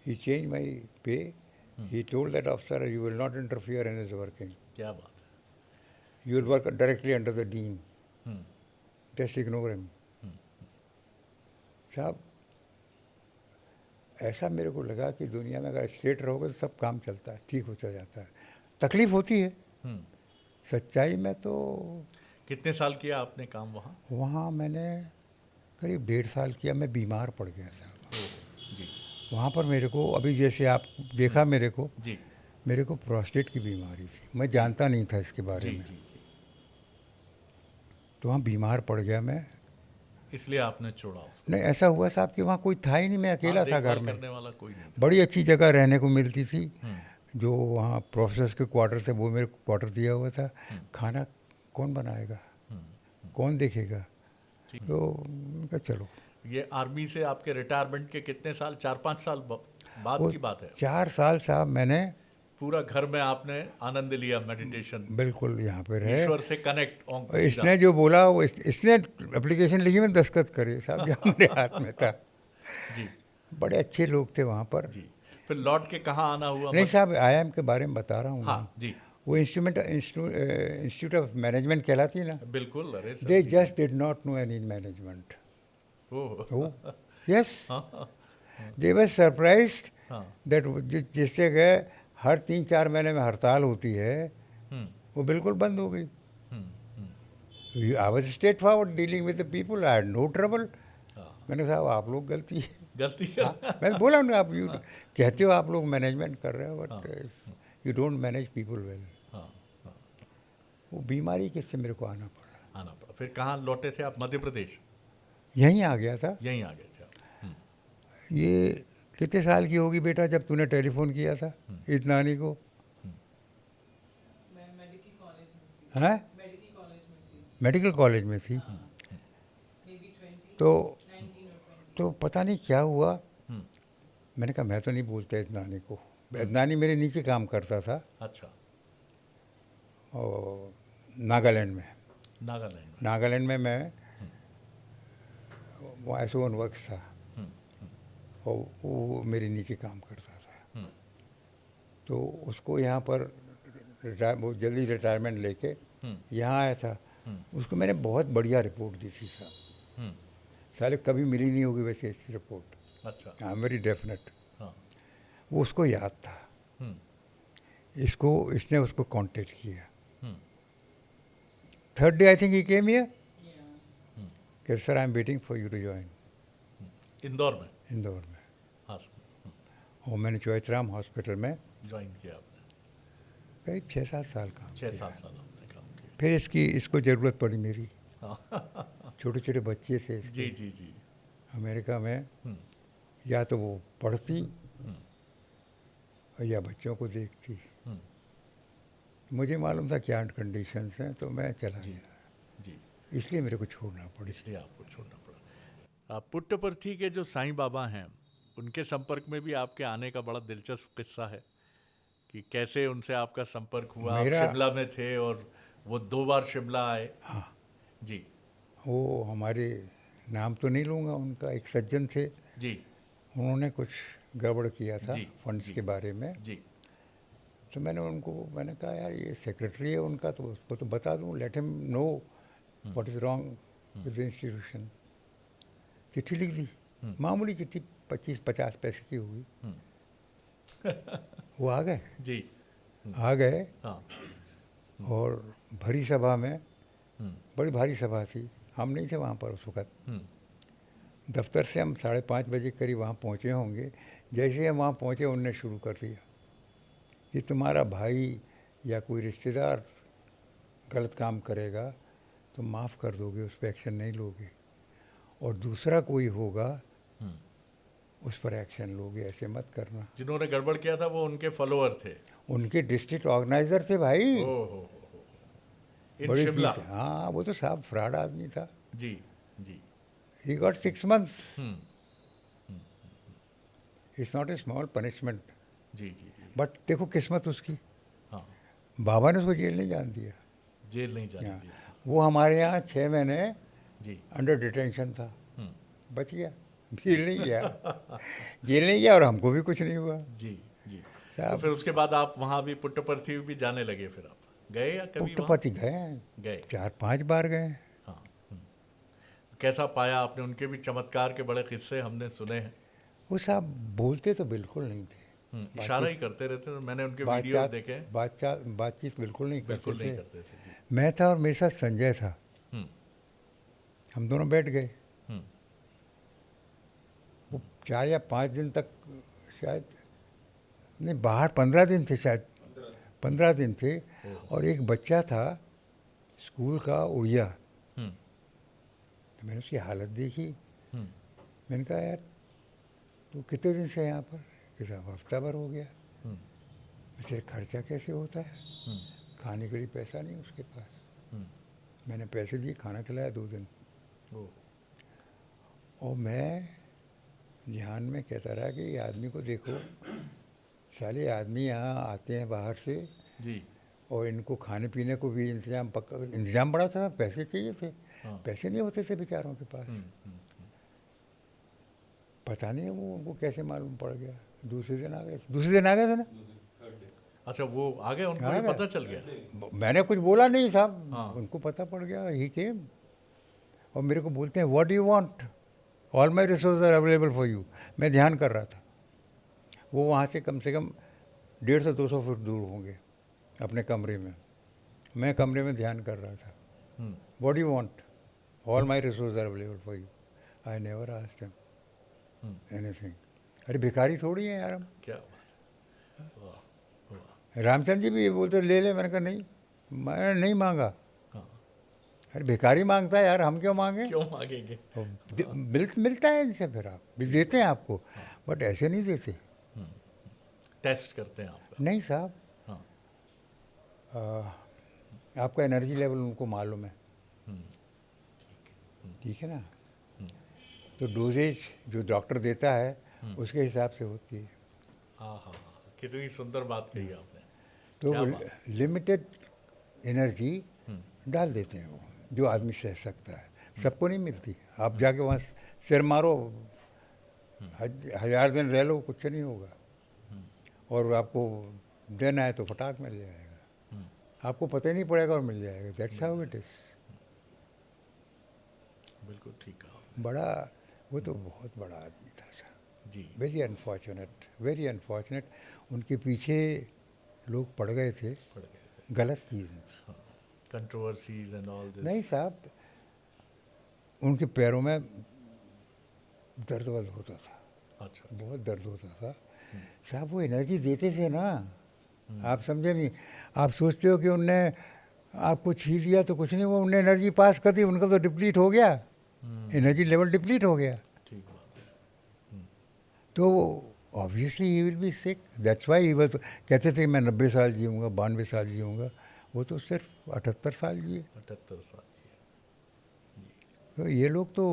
ही change my pay. He told that officer you will not interfere in his working, क्या बात you will work directly under the dean, है। Just ignore him. साहब ऐसा मेरे को लगा कि दुनिया में अगर स्ट्रेट रहोगे तो सब काम चलता है, ठीक होता जाता है। तकलीफ होती है, सच्चाई में तो। कितने साल किया आपने काम वहाँ? वहाँ मैंने करीब 1.5 साल किया। मैं बीमार पड़ गया साहब। जी वहाँ पर मेरे को, अभी जैसे आप देखा मेरे को, जी मेरे को प्रोस्टेट की बीमारी थी, मैं जानता नहीं था इसके बारे जी में। जी जी। तो वहाँ बीमार पड़ गया मैं। इसलिए आपने छोड़ा उसको? नहीं, ऐसा हुआ साहब कि वहाँ कोई था ही नहीं, मैं अकेला था घर देखभाल में। करने वाला कोई नहीं था। बड़ी अच्छी जगह रहने को मिलती थी, जो वहाँ प्रोफेसर्स के क्वार्टर थे, वो मेरे को क्वार्टर दिया हुआ था। खाना कौन बनाएगा, कौन देखेगा? तो मैंने कहा चलो। ये आर्मी से आपके रिटायरमेंट के कितने साल, 4-5 साल बाद वो की बात है? 4 साल साहब मैंने पूरा घर में आपने आनंद लिया, मेडिटेशन, बिल्कुल यहाँ पे रहे। ईश्वर से कनेक्ट और सीधा। इसने जो बोला वो इसने एप्लीकेशन लिखी, मैं दस्तखत करे साहब, जहाँ मेरे हाथ में था। जी बड़े अच्छे लोग थे वहाँ पर। जी। फिर लौट के कहाँ आना हुआ? नहीं साहब, आईआईएम के बारे में बता रहा हूँ मैं। हाँ जी वो इंस्टीट्यूट ऑफ मैनेजमेंट कहलाती है ना। बिल्कुल। अरे सर दे जी। Just did not know any management. Oh yes, हाँ दे वर सरप्राइज्ड हाँ। दैट जिससे गए हर 3-4 महीने में हड़ताल होती है, वो बिल्कुल बंद हो गई। I was straightforward dealing with the people, I had no trouble. मैंने कहा साहब आप लोग गलती है। गलती हाँ, कर। मैंने बोला ना, आप कहते हो आप लोग मैनेजमेंट कर रहे हो, but you don't manage people well. हाँ हाँ। वो बीमारी किससे मेरे को आना पड़ा। आना पड़ा। फिर कहाँ लौटे थे आप? मध्य प्रदेश? यहीं आ गया था। यहीं आ गए थे आप? ये कितने साल की होगी बेटा जब तूने टेलीफोन किया था इस नानी को? हैं? मेडिकल कॉलेज में थी। तो पता नहीं क्या हुआ। मैंने कहा मैं तो नहीं बोलता इस नानी को। नानी मेरे नीचे काम करता था, अच्छा। और नागालैंड में। नागालैंड में। मैं वो एसोन वर्क्स था, और वो मेरे नीचे काम करता था। तो उसको यहाँ पर वो जल्दी रिटायरमेंट लेके यहाँ आया था। उसको मैंने बहुत बढ़िया रिपोर्ट दी थी साहब, साले कभी मिली नहीं होगी वैसे ऐसी रिपोर्ट। अच्छा। हाँ, वेरी डेफिनेट। हाँ। वो उसको याद था। इसने उसको कांटेक्ट किया। Third day I think he came here, कि sir I am waiting for you to join. Indore में? इंदौर में। हाँ सर। और मैंने चौथराम हॉस्पिटल में ज्वाइन किया आपने? करीब 6-7 साल काम 6-7 साल आपने काम किया। फिर इसको ज़रूरत पड़ी मेरी। हाँ। छोटे छोटे बच्चे थे इसके। जी जी जी। अमेरिका में या तो वो पढ़ती या बच्चों को देखती। मुझे मालूम था क्या कंडीशंस हैं, तो मैं चला गया। जी। इसलिए मेरे को छोड़ना पड़ा। इसलिए आपको छोड़ना पड़ा। पुट्टपर्थी के जो साईं बाबा हैं, उनके संपर्क में भी आपके आने का बड़ा दिलचस्प किस्सा है कि कैसे उनसे आपका संपर्क हुआ। आप शिमला में थे और वो 2 बार शिमला आए। हाँ जी। वो हमारे, नाम तो नहीं लूँगा, उनका एक सज्जन थे जी। उन्होंने कुछ गड़बड़ किया था जी, फंड्स जी, के बारे में। जी। तो मैंने कहा यार ये सेक्रेटरी है उनका, तो उसको तो बता दूं, let him know what is wrong with the institution. चिट्ठी लिख दी, मामूली चिट्ठी, 25-50 पैसे की होगी। वो आ गए। जी। आ गए। हाँ। और भरी सभा में, बड़ी भारी सभा थी, हम नहीं थे वहाँ पर उस वक्त। दफ्तर से हम 5:30 बजे करीब वहाँ पहुँचे होंगे। जैसे हम वहाँ पहुँचे उनने शुरू कर दिया कि तुम्हारा भाई या कोई रिश्तेदार गलत काम करेगा तो माफ़ कर दोगे, उस पर एक्शन नहीं लोगे, और दूसरा कोई होगा उस पर एक्शन लोगे, ऐसे मत करना। जिन्होंने गड़बड़ किया था वो उनके फॉलोअर थे? उनके डिस्ट्रिक्ट ऑर्गेनाइजर थे भाई। ओ हो इन बड़ी शिमला? चीज, हाँ वो तो साहब फ्रॉड आदमी था। जी जी। He got 6 months। हम्म। It's not a small punishment. जी जी जी। बट देखो किस्मत उसकी, हाँ, बाबा ने उसको जेल नहीं जान दिया। जेल नहीं जाने हाँ, दिया। वो हमारे यहाँ 6 महीने जी। अंडर डिटेंशन था, हम्म। बच गया, जेल नहीं गया। जेल नहीं गया और हमको भी कुछ नहीं हुआ जी जी। तो साहब। फिर उसके बाद आप वहाँ भी पुट्टपर्थी भी जाने लगे, फिर आप गए या कभी वहाँ? पुट्टपति गए हैं, गए। 4-5 बार गए। हाँ। कैसा पाया आपने? उनके भी चमत्कार के बड़े किस्से हमने सुने हैं। वो साहब बोलते तो बिल्कुल नहीं थे, इशारा ही करते रहते थे, मैंने उनके वीडियोस बातचीत देखे हैं। बातचीत बिल्कुल नहीं करते बिल्कुल नहीं थे। करते थे जी। मैं था और मेरे साथ संजय था, हम्म। हम दोनों बैठ गए। हम्म। वो 4 या 5 दिन तक शायद, नहीं बाहर 15 दिन थे शायद, 15 दिन थे। और एक बच्चा था स्कूल का, उड़िया। हम्म। तो मैंने उसकी हालत देखी, हम्म। मैंने कहा यार तू कितने दिन से यहाँ पर? कि साहब हफ्ता भर हो गया। तेरे खर्चा कैसे होता है? खाने के लिए पैसा नहीं उसके पास। मैंने पैसे दिए, खाना खिलाया 2 दिन। और मैं ध्यान में कहता रहा कि ये आदमी को देखो, साले आदमी यहाँ आते हैं बाहर से जी। और इनको खाने पीने को भी इंतजाम बड़ा था, पैसे चाहिए थे। पैसे नहीं होते थे बेचारों के पास। पता नहीं वो उनको कैसे मालूम पड़ गया। दूसरे दिन आ गए थे ना। अच्छा, वो आ गए, उनको आ ये गए। पता चल गया? मैंने कुछ बोला नहीं साहब, हाँ। उनको पता पड़ गया। ही केम और मेरे को बोलते हैं what do you want, all my resource are available for you. मैं ध्यान कर रहा था, वो वहाँ से कम 150-200 फुट दूर होंगे अपने कमरे में। मैं कमरे में ध्यान कर रहा था। What do you want, all my resource are available for you. I never asked him anything. अरे भिखारी थोड़ी है यार हम। क्या बात है, वाह। रामचंद्र जी भी ये बोलते ले ले, मैंने कहा नहीं, मैंने नहीं मांगा। हाँ। अरे भिखारी मांगता है यार, हम क्यों मांगे? क्यों मांगेंगे? मिलता है इनसे, फिर आप भी देते हैं आपको, बट ऐसे नहीं देते। टेस्ट करते हैं आपका? नहीं साहब, हाँ। आपका एनर्जी लेवल उनको मालूम है, ठीक है ना। तो डोजेज जो डॉक्टर देता है उसके हिसाब से होती है। हाँ हाँ हाँ, कितनी सुंदर बात कही आपने। तो क्या वो बात। लिमिटेड एनर्जी डाल देते हैं वो, जो आदमी सह सकता है। सबको नहीं मिलती। आप जाके वहाँ सिर मारो, 1000 दिन रह लो, कुछ नहीं होगा। और आपको दिन आए तो फटाक मिल जाएगा, आपको पता ही नहीं पड़ेगा और मिल जाएगा। That's how it is. बिल्कुल ठीक कहा आपने। बड़ा, वो तो बहुत बड़ा आदमी था सर। जी। Very unfortunate, very unfortunate. उनके पीछे लोग पड़ गए थे, पड़ गए थे। गलत चीज़ें थी। Controversies and all this. नहीं साहब, उनके पैरों में दर्द होता था, अच्छा। बहुत दर्द होता था साहब। वो एनर्जी देते थे ना, आप समझे नहीं। आप सोचते हो कि उनने आपको छीन दिया तो कुछ नहीं, वो उनने एनर्जी पास कर दी, उनका तो डिप्लीट हो गया, एनर्जी लेवल डिप्लीट हो गया। ठीक बात है। तो obviously he will be sick. That's why वो तो कहते थे मैं 90 साल जीऊँगा, 92 साल जीऊँगा। वो तो सिर्फ 78 साल जिए। 78 साल की है। तो ये लोग तो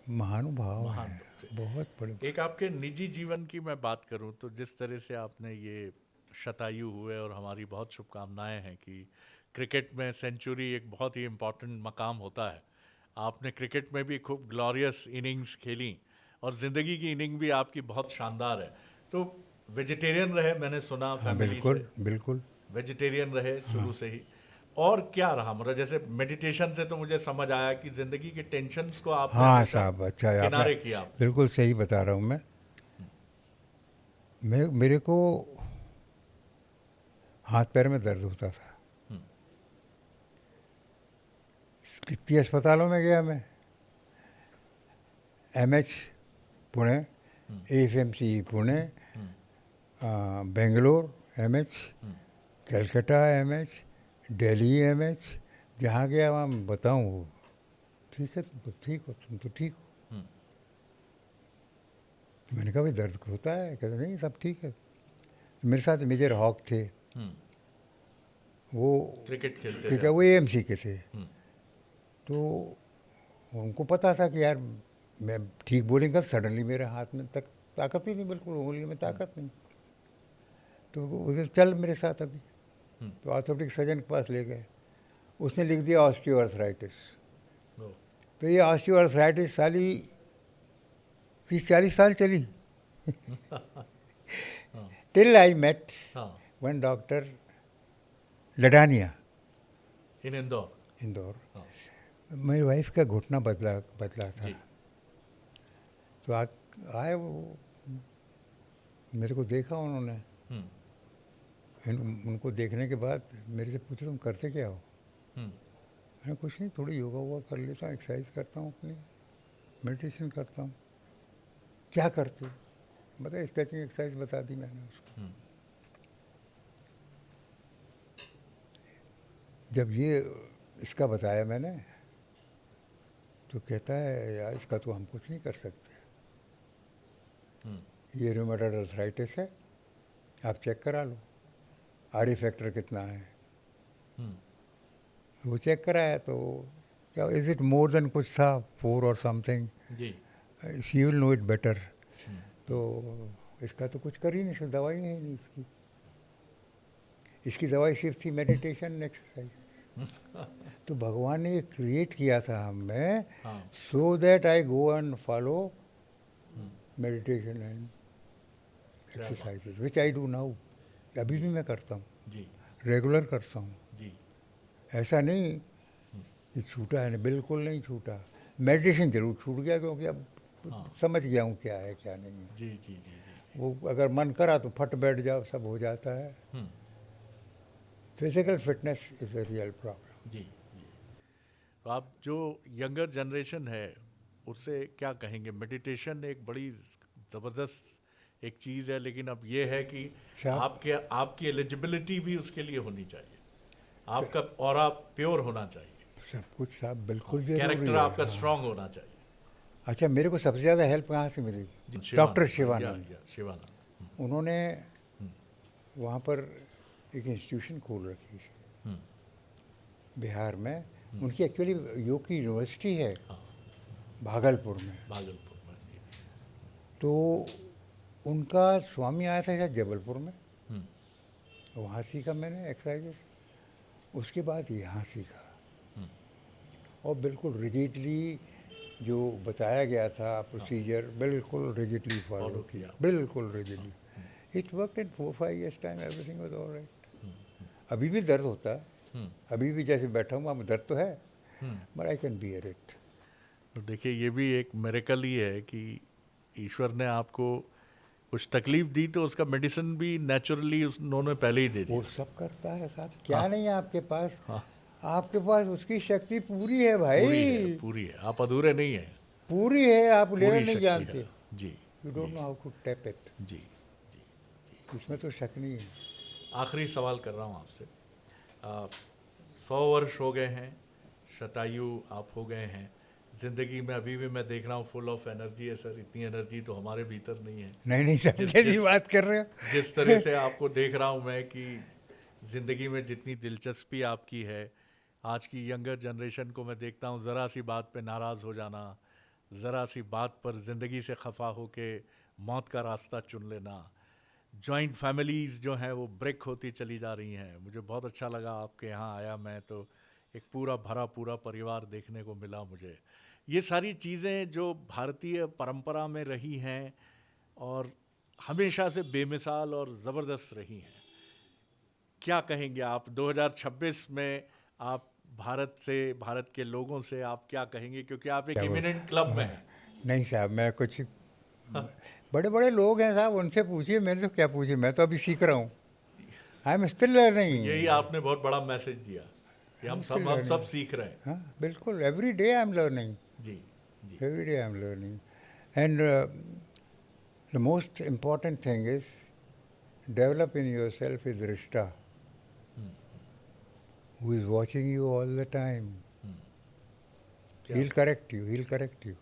महानुभाव महान हैं, लोग थे। बहुत बड़े। एक आपके निजी जीवन की मैं बात करूं तो जिस तरह से आपने ये शतायु हुए, और हमारी बहुत शुभकामनाएं हैं कि क्रिकेट में सेंचुरी एक बहुत ही इम्पोर्टेंट मकाम होता है। आपने क्रिकेट में भी खूब ग्लोरियस इनिंग्स खेली, और ज़िंदगी की इनिंग भी आपकी बहुत शानदार है। तो वेजिटेरियन रहे, मैंने सुना हाँ फैमिली बिल्कुल से, बिल्कुल। वेजिटेरियन रहे शुरू से ही। और क्या रहा, मतलब जैसे मेडिटेशन से तो मुझे समझ आया कि ज़िंदगी के टेंशन्स को आपने हाँ हमेशा साहब, अच्छा है किनारे आपने, किया आपने। बिल्कुल सही बता रहा हूँ मैं मेरे को हाथ पैर में दर्द होता था। कितनी अस्पतालों में गया मैं, MH Pune, AFMC Pune, Bangalore MH, Calcutta MH, Delhi MH, जहाँ गया वहाँ मैं बताऊँ वो ठीक है, तुम तो ठीक हो, तुम तो ठीक हो। मैंने कहा भाई दर्द होता है? कहते नहीं सब ठीक है। मेरे साथ मेजर हॉक थे, वो क्रिकेट खेलते क्रिकेट थे। वो एएमसी के थे, तो उनको पता था कि यार मैं ठीक बोलेंगे, सडनली मेरे हाथ में तक ताकत ही नहीं, बिल्कुल उंगली में ताकत नहीं। तो उधर चल मेरे साथ अभी, तो ऑर्थोपेडिक सर्जन के पास ले गए, उसने लिख दिया ऑस्टियोआर्थराइटिस। ओ, तो ये ऑस्टियोआर्थराइटिस साली 30-40 साल चली टिल आई मेट हाँ, वन डॉक्टर लडानिया इन इंदौर। इंदौर। हाँ, मेरी वाइफ का घुटना बदला था, जी। तो आए वो, मेरे को देखा उन्होंने, उनको देखने के बाद मेरे से पूछा तुम करते क्या हो? मैं कुछ नहीं, थोड़ी योगा वोगा कर लेता हूँ, एक्सरसाइज करता हूँ, अपनी मेडिटेशन करता हूँ। क्या करते हो? बता, स्ट्रेचिंग एक्सरसाइज बता दी मैंने उसको। जब ये इसका बताया मैंने, तो कहता है यार इसका तो हम कुछ नहीं कर सकते, ये रूमेटॉइड आर्थराइटिस है, आप चेक करा लो आरई फैक्टर कितना है। वो चेक कराया तो क्या, इज इट मोर देन कुछ था 4 और समथिंग, जी। She will know it better. तो इसका तो कुछ कर ही नहीं सकते, दवाई नहीं इसकी, इसकी दवाई सिर्फ थी मेडिटेशन एक्सरसाइज। तो भगवान ने ये क्रिएट किया था हमें so that I go and follow meditation and exercises which I do now. अभी भी मैं करता हूँ, जी। रेगुलर करता हूँ। जी। ऐसा नहीं कि छूटा है, नहीं, बिल्कुल नहीं छूटा। मेडिटेशन जरूर छूट गया, क्योंकि अब समझ गया हूँ क्या है क्या नहीं है। जी जी जी जी। वो अगर मन करा तो फट बैठ जाओ, सब हो जाता है। Physical fitness is a real problem. जी जी। तो आप जो यंगर जनरेशन है उससे क्या कहेंगे? मेडिटेशन एक बड़ी ज़बरदस्त एक चीज़ है, लेकिन अब ये है कि आपकी एलिजिबिलिटी भी उसके लिए होनी चाहिए, आपका और आप प्योर होना चाहिए, सब कुछ साहब बिल्कुल जरूरी कैरेक्टर है। आपका स्ट्रांग होना चाहिए। अच्छा, मेरे को सबसे ज़्यादा हेल्प कहाँ से मिली? डॉक्टर शिवानंद। शिवानंद उन्होंने वहाँ पर एक इंस्टीट्यूशन खोल रखी थी बिहार में। उनकी एक्चुअली योग की यूनिवर्सिटी है भागलपुर में। तो उनका स्वामी आया था शायद जबलपुर में, वहाँ सीखा मैंने एक्सरसाइजेस। उसके बाद यहाँ सीखा और बिल्कुल रिजिडली जो बताया गया था प्रोसीजर, बिल्कुल रिजिडली फॉलो किया, बिल्कुल rigidly. It work in 4-5 years time, everything was alright. अभी भी दर्द होता है, अभी भी जैसे बैठा हूँ वहाँ दर्द तो है, but I can bear it. तो देखिए, ये भी एक मिरेकल ही है कि ईश्वर ने आपको कुछ तकलीफ दी तो उसका मेडिसिन भी नेचुरली उन्होंने पहले ही दे दिया। वो सब करता है साहब, क्या नहीं है आपके पास? आपके पास उसकी शक्ति पूरी है भाई, पूरी है, आप अधूरे नहीं है, पूरी है, आप लेना पूरी नहीं शक्ति जानते। है। जी। You don't know how to tap it. जी। इसमें तो शक नहीं है। आखिरी सवाल कर रहा हूँ आपसे। 100 वर्ष हो गए हैं, शतायु आप हो गए हैं, ज़िंदगी में अभी भी मैं देख रहा हूँ फुल ऑफ एनर्जी है सर। इतनी एनर्जी तो हमारे भीतर नहीं है। नहीं सर, कैसी बात कर रहे हो? जिस तरह से आपको देख रहा हूँ मैं कि ज़िंदगी में जितनी दिलचस्पी आपकी है, आज की यंगर जनरेशन को मैं देखता हूँ ज़रा सी बात पे नाराज़ हो जाना, ज़रा सी बात पर ज़िंदगी से खफा होके मौत का रास्ता चुन लेना, जॉइंट फैमिलीज़ जो हैं वो ब्रेक होती चली जा रही हैं। मुझे बहुत अच्छा लगा आपके यहाँ आया मैं तो एक पूरा भरा पूरा परिवार देखने को मिला मुझे। ये सारी चीज़ें जो भारतीय परंपरा में रही हैं और हमेशा से बेमिसाल और ज़बरदस्त रही हैं, क्या कहेंगे आप 2026 में? आप भारत से, भारत के लोगों से आप क्या कहेंगे, क्योंकि आप एक इमिनेंट क्लब में हैं? नहीं साहब, मैं कुछ बड़े बड़े लोग हैं साहब, उनसे पूछिए, मेरे से क्या पूछिए, मैं तो अभी सीख रहा हूँ। I am still learning. यही आपने बहुत बड़ा मैसेज दिया कि हम सब सीख रहे हैं। हाँ बिल्कुल, every day I am learning. जी जी। Every day I am learning. And the most important thing is develop in your self is रिश्ता, who is watching you all the time. He'll correct you, he'll correct you.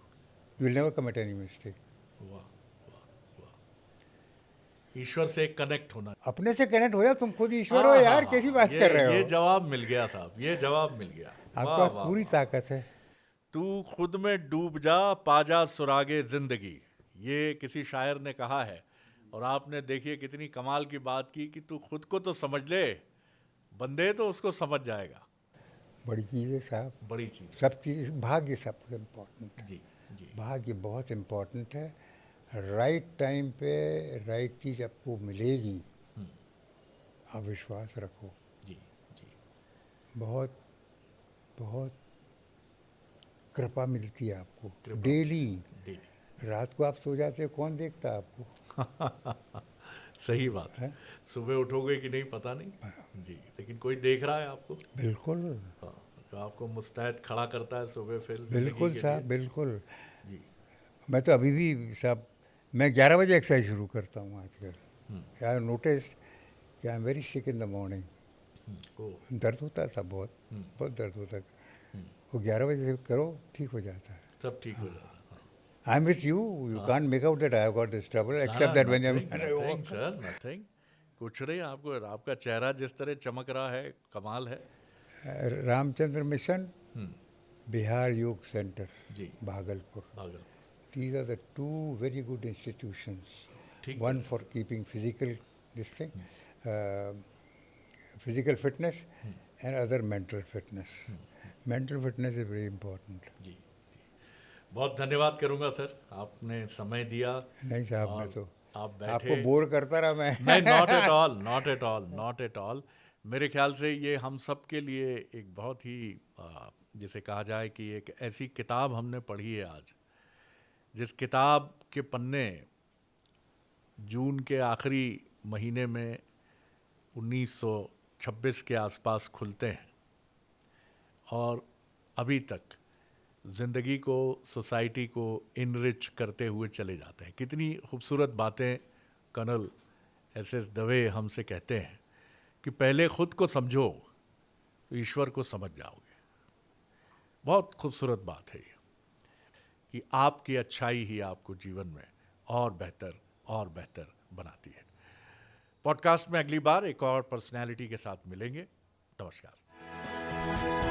You will never commit any mistake. वाह वाह। ईश्वर से connect होना। अपने से connect हो जाओ, तुम खुद ईश्वर हो यार, कैसी बात कर रहे हो? ये जवाब मिल गया साहब, ये जवाब मिल गया। आपके वाह, पास वाह, पूरी वाह। ताकत है। तू खुद में डूब जा, पाजा सुरागे जिंदगी, ये किसी शायर ने कहा है। और आपने देखिए कितनी कमाल की बात की कि तू खुद को तो समझ ले, बंदे तो उसको समझ जाएगा। बड़ी चीज़ है साहब, बड़ी चीज। सब चीज़। भाग्य सबसे इम्पोर्टेंट है, जी जी। भाग्य बहुत इम्पोर्टेंट है। राइट टाइम पे राइट चीज़ आपको मिलेगी, आप विश्वास रखो। जी जी। बहुत बहुत कृपा मिलती है आपको कृपा। डेली। डेली। रात को आप सो जाते हो, कौन देखता है आपको? सही बात है। है? सुबह उठोगे कि नहीं पता नहीं जी, लेकिन कोई देख रहा है आपको। बिल्कुल हाँ, जो आपको मुस्तैद खड़ा करता है सुबह फिर जिंदगी बिल्कुल के साहब, लिए। बिल्कुल। जी। मैं तो अभी भी साहब, मैं 11 बजे एक्सरसाइज शुरू करता हूँ आजकल। आई नोटिस कि I am very sick in the morning. ओ। दर्द होता है साहब, बहुत बहुत दर्द होता है। वो 11 बजे से करो, ठीक हो जाता है। सब ठीक हो जाता है। I am with you, you can't make out that I have got this trouble, except that when nothing nothing sir, nothing. कुछ नहीं, आपको आपका चेहरा जिस तरह चमक रहा है, कमाल है। रामचंद्र मिशन, बिहार योग सेंटर, जी। भागलपुर। भागल। These are the two very good institutions. ठीक One है। for keeping physical this thing, uh, physical fitness, and other mental fitness. Mental fitness is very important. जी जी। बहुत धन्यवाद करूंगा सर, आपने समय दिया। नहीं साहब, मैं और तो आप बैठे। आपको बोर करता रहा मैं। नहीं, not at all, not at all, not at all. मेरे ख्याल से ये हम सब के लिए एक बहुत ही जिसे कहा जाए कि एक ऐसी किताब हमने पढ़ी है आज, जिस किताब के पन्ने जून के आखिरी महीने में 1926 के आसपास खुलते हैं और अभी तक ज़िंदगी को, सोसाइटी को इनरिच करते हुए चले जाते हैं। कितनी खूबसूरत बातें कर्नल एस दवे हमसे कहते हैं कि पहले खुद को समझो तो ईश्वर को समझ जाओगे। बहुत खूबसूरत बात है ये, कि आपकी अच्छाई ही आपको जीवन में और बेहतर बनाती है। पॉडकास्ट में अगली बार एक और पर्सनैलिटी के साथ मिलेंगे। नमस्कार।